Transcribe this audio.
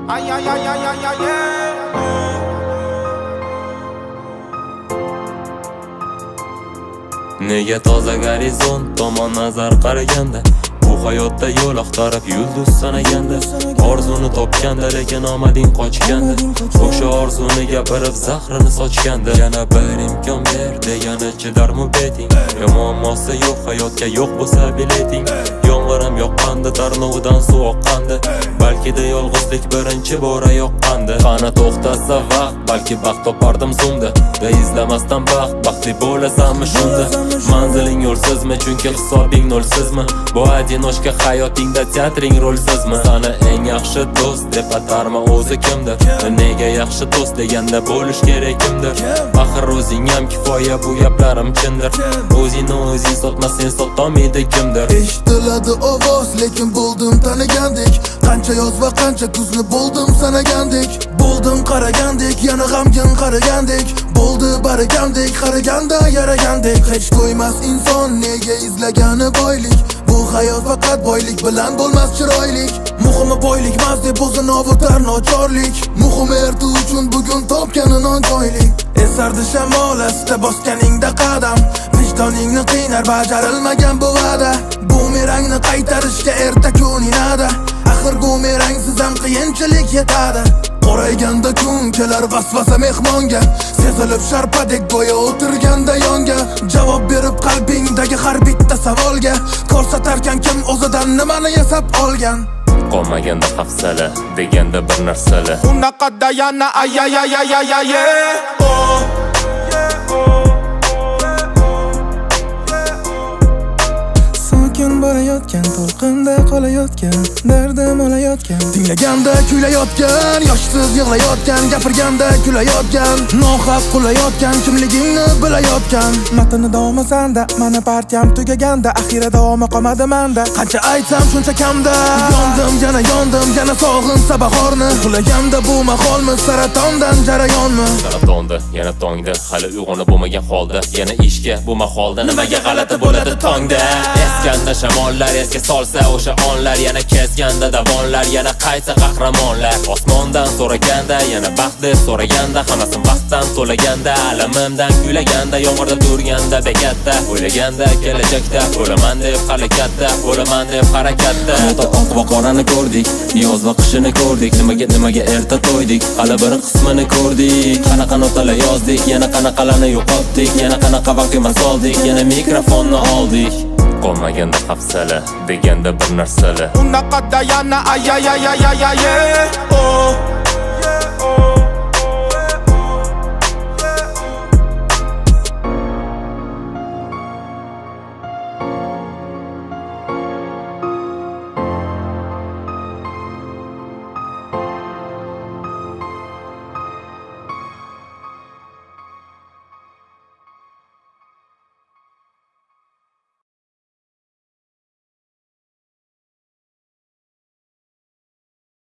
Ay ay ay ay ay ay Nega toza gorizont tomon nazar qaraganda bu hayotda yo'l axtarib yulduz sanaganda orzuni topganda lekin omading qochganda o'sha orzuni gapirib zahrini sochganda yana bir imkon ber degani chidarmi beting muammosi yo'q hayotga yo'q bo'lsa bileting yomg'ir ham yoqqanda tarnovidan suv oqqanda balkida yolg'izlik birinchi bora yoqqanda qani to'xtasa vaqt balki baxt topardim zumda da izlamasdan baxtli bo'lasanmi shunda manziling yo'lsizmi chunki hisobing nolsizmi bu одиночка hayotingda teatring rolsizmi sana eng yaxshi do'st deb atarma o'zi kimdir nega yaxshi do'st deganda bo'lish kerak kimdir axir o'zing ham kifoya bu gaplarim chindir o'zingni o'zing sotmasang sotolmaydi kimdir eshitiladi ovoz lekin bo'ldim tanigandek qancha yoz va qancha kuzni bo'ldim sanagandek bo'ldim qaragandek yana g'amgin qaragandek bo'ldi baragandek qaraganda yaragandek hech to'ymas inson nega izlagani boylik bu hayot faqat boylik bilan bo'lmas chiroylik muhimi boylik emas deb o'zini ovutar nochorlik muhimi erta uchun bugun topgani nonjoylik esardi shamol asta bosganingda qadam vijdoningni qiynar bajarilmagan bu va'da bumerangni qaytarishga erta kun inada axir bumerangsiz ham qiyinchilik yetadi qorayganda kun kelar vasvasa mehmonga sezilib sharpadek go'yo o'tirganda yonga javob berib qalbingdagi har bitta savolga ko'rsatarkan kim o'zidan nimani yasab olgan qolmaganda hafsala deganda bir narsalar unaqada yana ay ay ay ay ay ay oh sokin borayotgan to'lqinda qolayotgan dardim olayotgan tinglaganda kuylayotgan yoshsiz yig'layotgan gapirganda kulayotgan nohaq qulayotgan kimligingni bilayotgan matni davomi sanda mani partiyam tugaganda axira davomi qolmadi manda qancha aytsam shuncha kamda yondim yana sog'insa bahorni uxlaganda bu maholmi saratondan jarayonmi saratonda yana tongda hali uyg'onib bo'lmagan holda yana ishga bu maholda nimaga g'alati bo'ladi tongda eskanda shamollar esga solsa o'sha onlar yana kesganda davonlar yana qayta qahramonlar osmondan so'raganda yana baxt deb so'raganda hammasi vaqtdan to'laganda alamimdan kuylaganda yomg'irda turganda bekatda o'ylaganda kelajakda bo'laman deb harakatda bo'laman deb harakatda oq va qorani ko'rdik yoz va qishini ko'rdik nimaga erta to'ydik hali bir qismini ko'rdik qanaqa notalar yozdik yana qanaqalarni yo'qotdik yana qanaqa vaqtga soldik yana mikrofonni oldik qolmaganda hafsala deganda bir narsalar unaqada yana ay ay ay ay ay ay oh